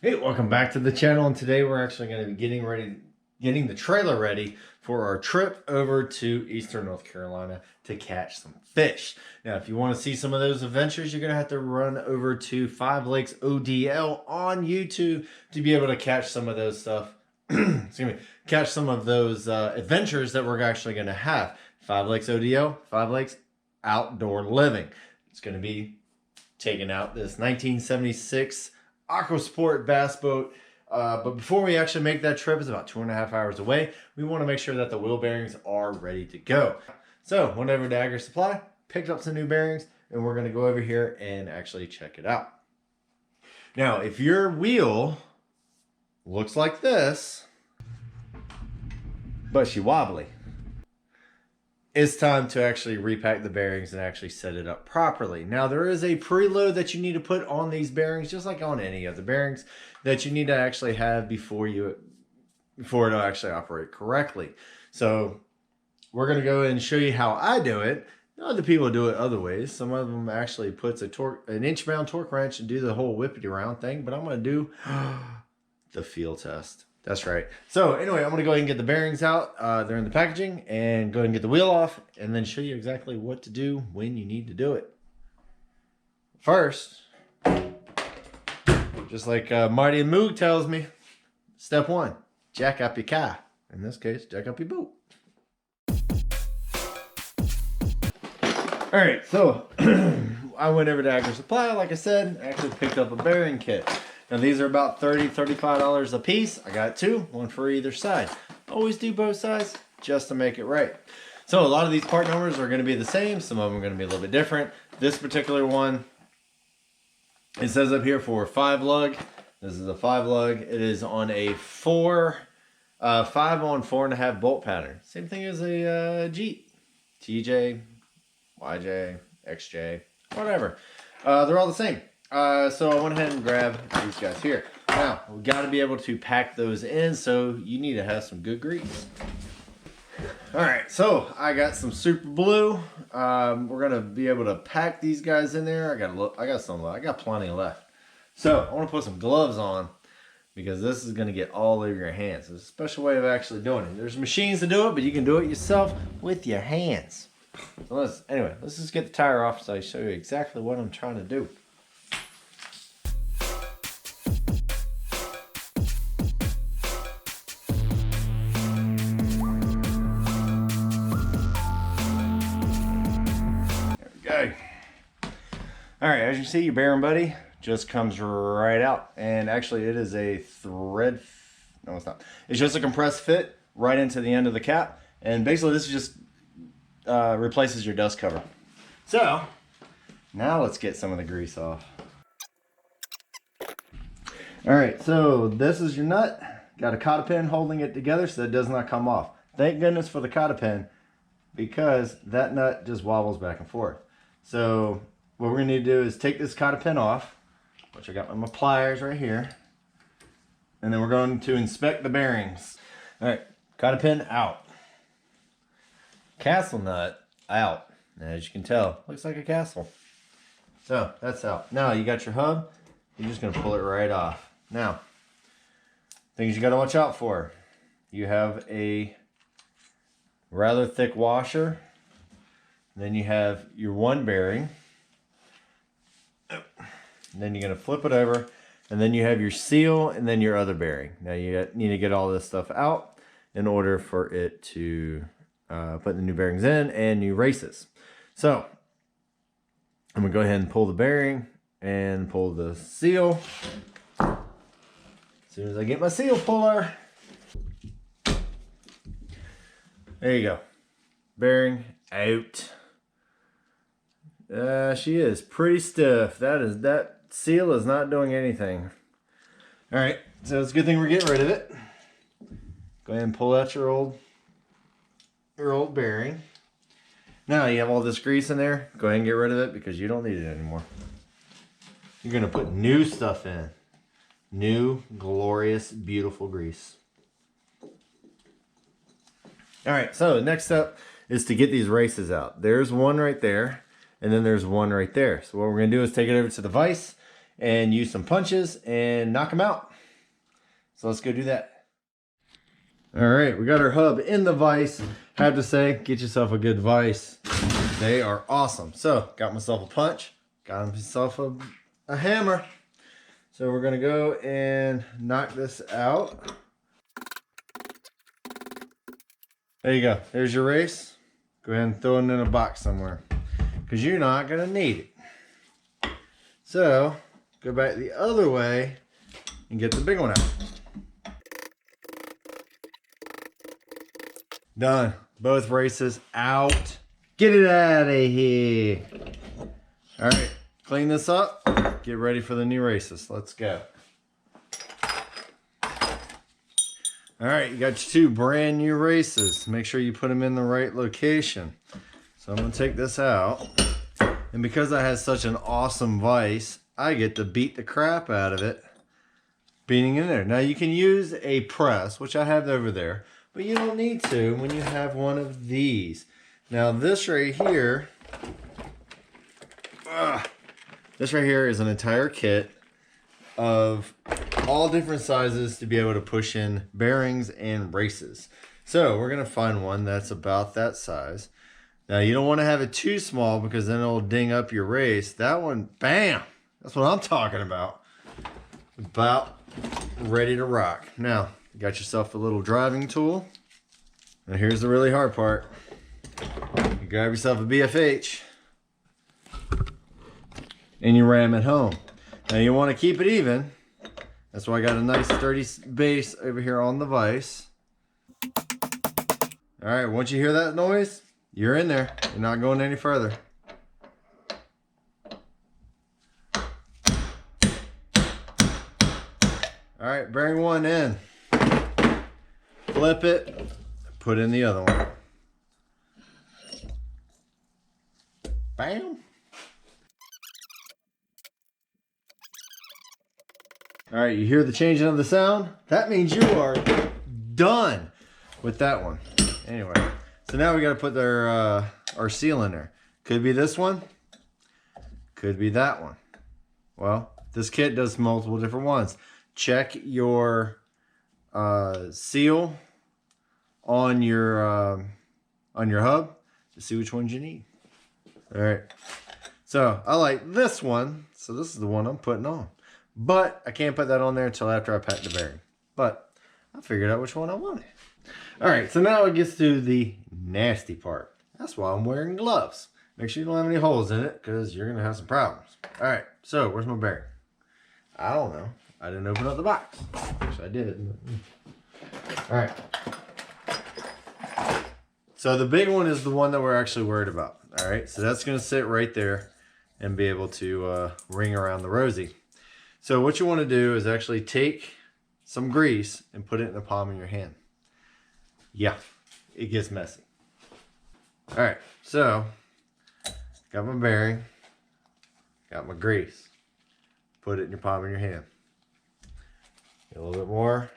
Hey, welcome back to the channel, and today we're actually going to be getting the trailer ready for our trip over to Eastern North Carolina to catch some fish. Now, if you want to see some of those adventures, you're going to have to run over to 5 Lakes ODL on YouTube to be able to catch some of those stuff. Excuse me, catch some of those adventures that we're actually going to have. 5 Lakes ODL, 5 Lakes Outdoor Living. It's going to be taking out this 1976 Aquasport bass boat. But before we actually make that trip, it's about 2.5 hours away. We want to make sure that the wheel bearings are ready to go. So went over to Agri Supply, picked up some new bearings, and we're going to go over here and actually check it out. Now, if your wheel looks like this, but she wobbly, it's time to actually repack the bearings and actually set it up properly. Now, there is a preload that you need to put on these bearings, just like on any other bearings, that you need to actually have before it'll actually operate correctly. So we're going to go and show you how I do it. Other people do it other ways. Some of them actually puts an inch-bound torque wrench and do the whole whippity round thing, but I'm going to do the field test. That's right. So anyway, I'm going to go ahead and get the bearings out. They're in the packaging, and go ahead and get the wheel off, and then show you exactly what to do when you need to do it. First, just like Marty and Moog tells me, step 1, jack up your car. In this case, jack up your boat. All right, so I went over to Agri Supply, like I said, actually picked up a bearing kit. Now these are about $30, $35 a piece. I got 2, 1 for either side. Always do both sides just to make it right. So a lot of these part numbers are going to be the same. Some of them are going to be a little bit different. This particular one, it says up here for 5 lug. This is a 5 lug. It is on a 5 on 4.5 bolt pattern. Same thing as a Jeep, TJ, YJ, XJ, whatever. They're all the same. So I went ahead and grabbed these guys here. Now, we got to be able to pack those in, so you need to have some good grease. All right, so I got some super glue. We're gonna be able to pack these guys in there. I got plenty left. So I want to put some gloves on because this is gonna get all over your hands. There's a special way of actually doing it. There's machines to do it, but you can do it yourself with your hands. So let's just get the tire off so I show you exactly what I'm trying to do. All right, as you see, your bearing buddy just comes right out. And actually it is a thread, no it's not. It's just a compressed fit right into the end of the cap. And basically this just replaces your dust cover. So now let's get some of the grease off. All right, so this is your nut. Got a cotta pin holding it together so that it does not come off. Thank goodness for the cotta pin, because that nut just wobbles back and forth. So what we're going to need to do is take this cotta pin off, which I got my pliers right here, and then we're going to inspect the bearings. All right, cotta pin out. Castle nut out. And as you can tell, looks like a castle. So that's out. Now you got your hub. You're just going to pull it right off. Now, things you got to watch out for. You have a rather thick washer. Then you have your one bearing. And then you're going to flip it over, and then you have your seal, and then your other bearing. Now you need to get all this stuff out in order for it to put the new bearings in and new races. So I'm going to go ahead and pull the bearing and pull the seal. As soon as I get my seal puller, there you go. Bearing out. She is pretty stiff. That seal is not doing anything. All right, so it's a good thing we're getting rid of it. Go ahead and pull out your old bearing. Now you have all this grease in there. Go ahead and get rid of it because you don't need it anymore. You're gonna put new stuff in. New, glorious, beautiful grease. All right, so next step is to get these races out. There's one right there. And then there's one right there. So what we're going to do is take it over to the vise and use some punches and knock them out. So let's go do that. All right, we got our hub in the vise. Have to say, get yourself a good vise. They are awesome. So got myself a punch, got myself a hammer. So we're gonna go and knock this out. There you go, there's your race. Go ahead and throw it in a box somewhere, because you're not gonna need it. So go back the other way and get the big one out. Done. Both races out. Get it out of here. All right, clean this up. Get ready for the new races. Let's go. All right, you got your two brand new races. Make sure you put them in the right location. So I'm gonna take this out. And because I had such an awesome vise, I get to beat the crap out of it, beating in there. Now you can use a press, which I have over there, but you don't need to when you have one of these. Now this right here, this right here is an entire kit of all different sizes to be able to push in bearings and races. So we're gonna find one that's about that size. Now you don't want to have it too small because then it'll ding up your race. That one, bam! That's what I'm talking about. About ready to rock. Now, you got yourself a little driving tool. And here's the really hard part. You grab yourself a BFH and you ram it home. Now you want to keep it even. That's why I got a nice sturdy base over here on the vise. All right, once you hear that noise, you're in there. You're not going any further. All right, bearing one in. Flip it, put in the other one. Bam. All right, you hear the changing of the sound? That means you are done with that one. Anyway, so now we got to put our seal in there. Could be this one, could be that one. Well, this kit does multiple different ones. Check your seal on your hub to see which ones you need. All right, so I like this one, so this is the one I'm putting on. But I can't put that on there until after I pack the bearing. But I figured out which one I wanted. All right, so now it gets to the nasty part. That's why I'm wearing gloves. Make sure you don't have any holes in it because you're gonna have some problems. All right, so where's my bearing? I don't know. I didn't open up the box. Actually, I did. All right. So the big one is the one that we're actually worried about. All right, so that's gonna sit right there and be able to ring around the rosy. So what you want to do is actually take some grease and put it in the palm of your hand. Yeah, it gets messy. All right, so got my bearing, got my grease. Put it in your palm of your hand. Get a little bit more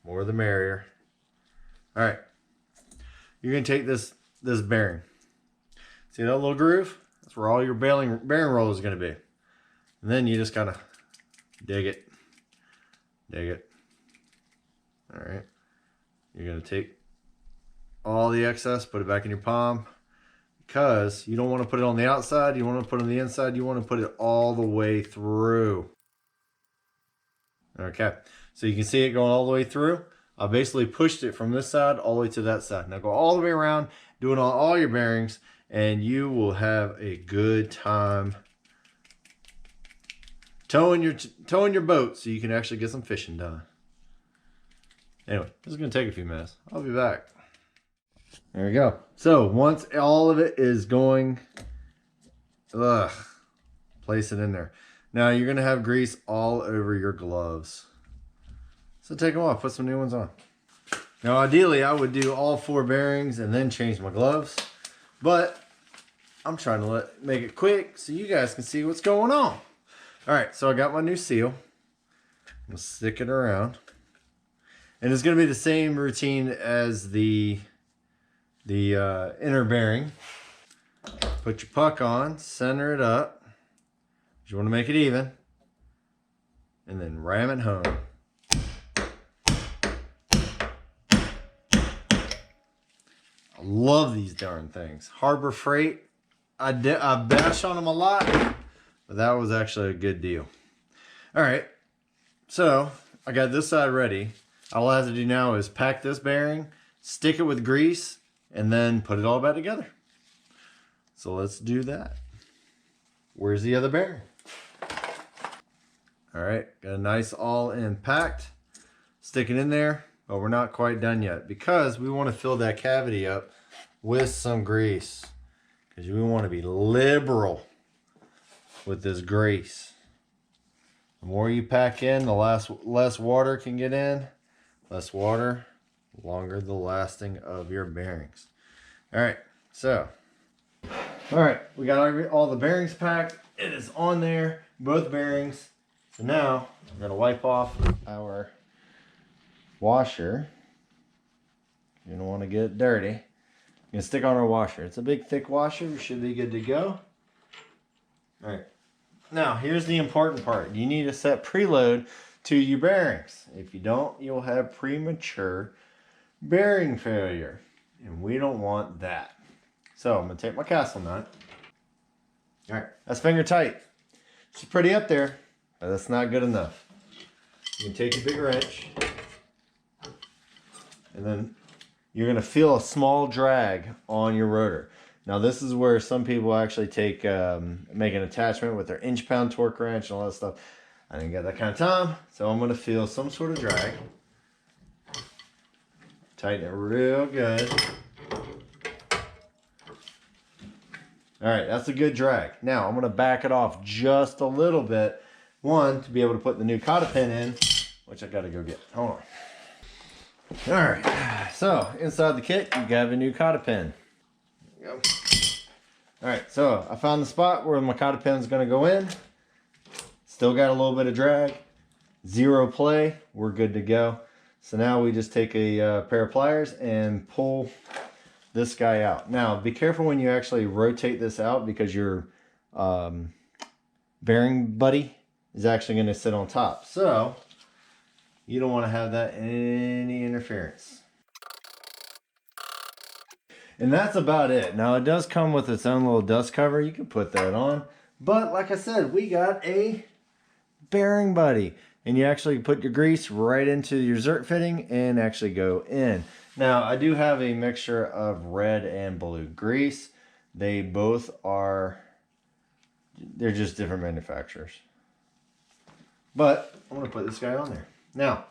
the merrier. All right, you're gonna take this bearing. See that little groove? That's where all your bearing roll is gonna be. And then you just kind of dig it. All right. You're going to take all the excess, put it back in your palm, because you don't want to put it on the outside. You want to put it on the inside. You want to put it all the way through. Okay. So you can see it going all the way through. I basically pushed it from this side all the way to that side. Now go all the way around, doing all your bearings, and you will have a good time towing your boat so you can actually get some fishing done. Anyway, this is going to take a few minutes. I'll be back. There we go. So once all of it is going, place it in there. Now you're going to have grease all over your gloves. So take them off, put some new ones on. Now ideally I would do all 4 bearings and then change my gloves, but I'm trying to make it quick so you guys can see what's going on. All right, so I got my new seal. I'm gonna stick it around. And it's gonna be the same routine as the inner bearing. Put your puck on, center it up. You wanna make it even. And then ram it home. love these darn things. Harbor Freight, I bash on them a lot, but that was actually a good deal. All right, so I got this side ready. All I have to do now is pack this bearing, stick it with grease, and then put it all back together. So let's do that. Where's the other bearing? All right, got a nice all-in packed. Stick it in there, but we're not quite done yet because we want to fill that cavity up with some grease, because we want to be liberal with this grease. The more you pack in, the less water can get in. Less water, longer the lasting of your bearings. All right, so, all right, we got all the bearings packed. It is on there, both bearings. So now I'm gonna wipe off our washer. You're gonna want to get it dirty. You're gonna stick on our washer. It's a big thick washer. We should be good to go. All right. Now here's the important part. You need to set preload to your bearings. If you don't, you'll have premature bearing failure, and we don't want that. So I'm gonna take my castle nut. All right, that's finger tight. It's pretty up there, but that's not good enough. You can take your big wrench, and then you're gonna feel a small drag on your rotor. Now this is where some people actually make an attachment with their inch-pound torque wrench and all that stuff. I didn't get that kind of time, so I'm gonna feel some sort of drag. Tighten it real good. All right, that's a good drag. Now I'm gonna back it off just a little bit. One, to be able to put the new cotta pin in, which I gotta go get. Hold on. All right, so inside the kit, you have a new cotta pin. There you go. All right, so I found the spot where my cotta pin is gonna go in. Still got a little bit of drag. Zero play, we're good to go. So now we just take a pair of pliers and pull this guy out. Now, be careful when you actually rotate this out, because your bearing buddy is actually going to sit on top. So, you don't want to have that any interference. And that's about it. Now, it does come with its own little dust cover. You can put that on. But, like I said, we got a bearing buddy. And you actually put your grease right into your zert fitting and actually go in. Now, I do have a mixture of red and blue grease. They both are, they're just different manufacturers. But I'm going to put this guy on there. Now,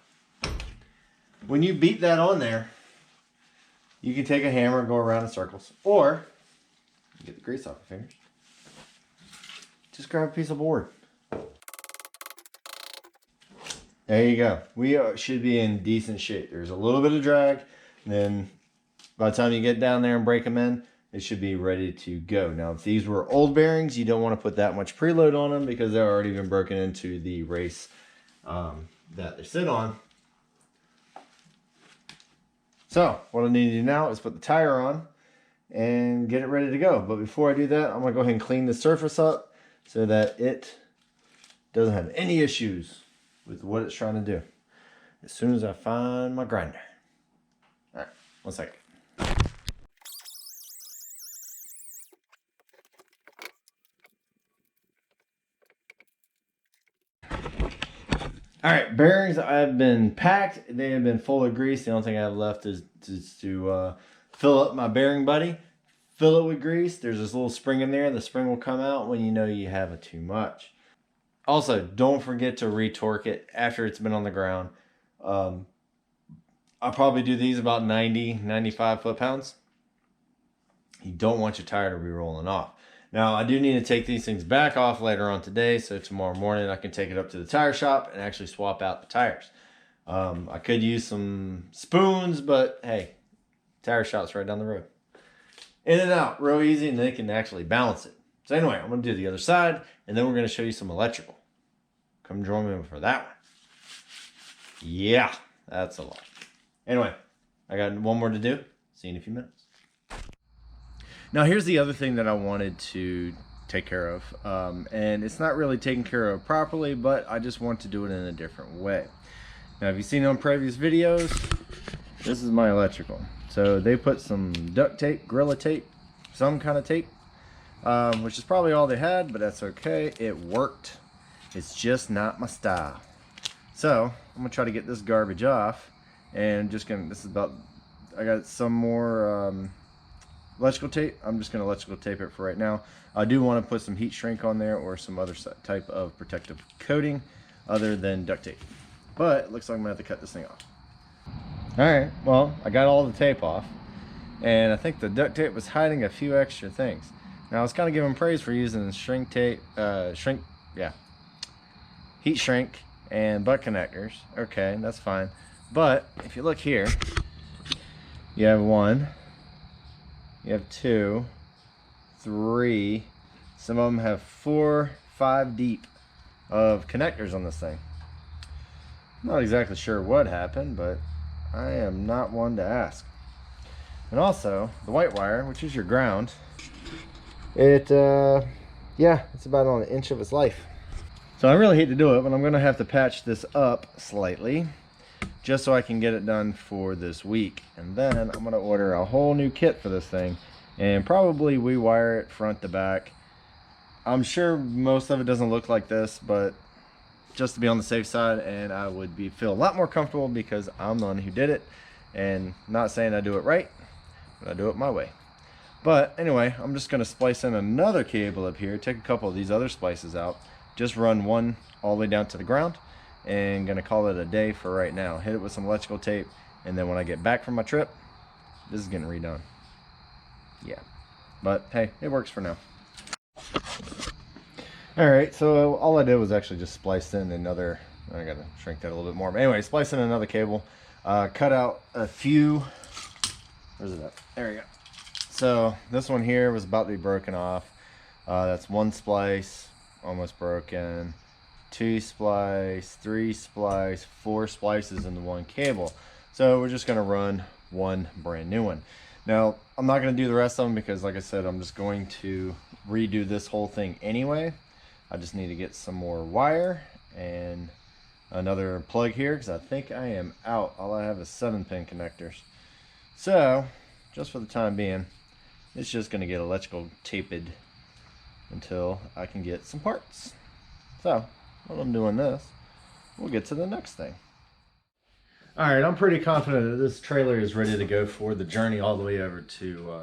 when you beat that on there, you can take a hammer and go around in circles. Or, get the grease off your fingers. Just grab a piece of board. There you go. We should be in decent shape. There's a little bit of drag. And then by the time you get down there and break them in, it should be ready to go. Now, if these were old bearings, you don't want to put that much preload on them, because they're already been broken into the race that they sit on. So what I need to do now is put the tire on and get it ready to go. But before I do that, I'm going to go ahead and clean the surface up so that it doesn't have any issues with what it's trying to do. As soon as I find my grinder. All right, 1 second. All right, bearings have been packed. They have been full of grease. The only thing I have left is to fill up my bearing buddy. Fill it with grease. There's this little spring in there. The spring will come out when you know you have it too much. Also, don't forget to retorque it after it's been on the ground. I'll probably do these about 90, 95 foot-pounds. You don't want your tire to be rolling off. Now, I do need to take these things back off later on today, so tomorrow morning I can take it up to the tire shop and actually swap out the tires. I could use some spoons, but hey, tire shop's right down the road. In and out, real easy, and they can actually balance it. So anyway, I'm going to do the other side, and then we're going to show you some electrical. Come join me for that one. Yeah, that's a lot. Anyway, I got one more to do. See you in a few minutes. Now, here's the other thing that I wanted to take care of. And it's not really taken care of properly, but I just want to do it in a different way. Now, if you've seen it on previous videos, this is my electrical. So they put some duct tape, Gorilla Tape, some kind of tape, which is probably all they had, but that's okay. It worked. It's just not my style. So I'm gonna try to get this garbage off, and just gonna, this is about, I got some more electrical tape. I'm just gonna electrical tape it for right now. I do want to put some heat shrink on there or some other type of protective coating other than duct tape. But it looks like I'm gonna have to cut this thing off. Alright, well, I got all the tape off, and I think the duct tape was hiding a few extra things. Now I was kind of giving praise for using shrink tape, heat shrink and butt connectors. Okay, that's fine. But if you look here, you have 1, you have 2, 3, some of them have 4, 5 deep of connectors on this thing. I'm not exactly sure what happened, but I am not one to ask. And also, the white wire, which is your ground, it's about on 1 inch of its life. So I really hate to do it, but I'm gonna have to patch this up slightly just so I can get it done for this week. And then I'm gonna order a whole new kit for this thing and probably rewire it front to back. I'm sure most of it doesn't look like this, but just to be on the safe side, and I would feel a lot more comfortable because I'm the one who did it, and not saying I do it right, but I do it my way. But anyway, I'm just gonna splice in another cable up here, take a couple of these other splices out, just run one all the way down to the ground, and gonna call it a day for right now. Hit it with some electrical tape, and then when I get back from my trip, this is getting redone. Yeah, but hey, it works for now. Alright, so all I did was actually just splice in another, I gotta shrink that a little bit more, but anyway, splice in another cable, cut out a few, where's it at? There we go. So this one here was about to be broken off. That's 1 splice, almost broken, 2 splice, 3 splice, 4 splices into 1 cable. So we're just gonna run 1 brand new one. Now, I'm not gonna do the rest of them because like I said, I'm just going to redo this whole thing anyway. I just need to get some more wire and another plug here because I think I am out. All I have is 7-pin connectors. So, just for the time being, it's just going to get electrical taped until I can get some parts. So, while I'm doing this, we'll get to the next thing. Alright, I'm pretty confident that this trailer is ready to go for the journey all the way over to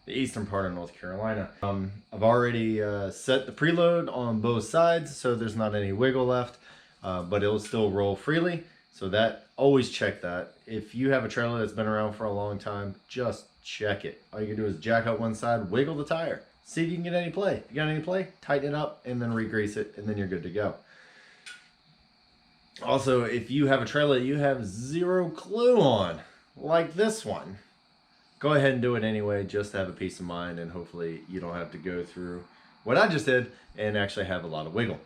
the eastern part of North Carolina. I've already set the preload on both sides, so there's not any wiggle left, but it'll still roll freely. So that, always check that. If you have a trailer that's been around for a long time, just check it. All you can do is jack up one side, wiggle the tire, see if you can get any play. If you got any play, tighten it up, and then re-grease it, and then you're good to go. Also, if you have a trailer that you have 0 clue on, like this one, go ahead and do it anyway, just to have a peace of mind, and hopefully you don't have to go through what I just did and actually have a lot of wiggle.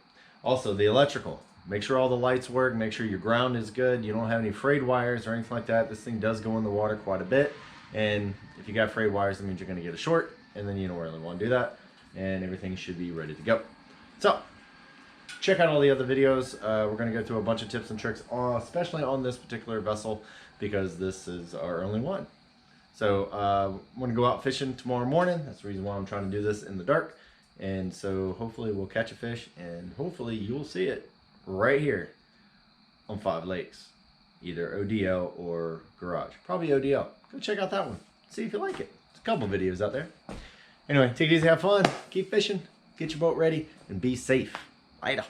Also, the electrical. Make sure all the lights work, make sure your ground is good, you don't have any frayed wires or anything like that. This thing does go in the water quite a bit, and if you got frayed wires, that means you're gonna get a short, and then you don't really wanna do that, and everything should be ready to go. So, check out all the other videos. We're gonna go through a bunch of tips and tricks, especially on this particular vessel, because this is our only one. So I'm going to go out fishing tomorrow morning. That's the reason why I'm trying to do this in the dark. And so hopefully we'll catch a fish, and hopefully you'll see it right here on 5 Lakes. Either ODL or Garage. Probably ODL. Go check out that one. See if you like it. There's a couple videos out there. Anyway, take it easy, have fun, keep fishing, get your boat ready, and be safe. Later.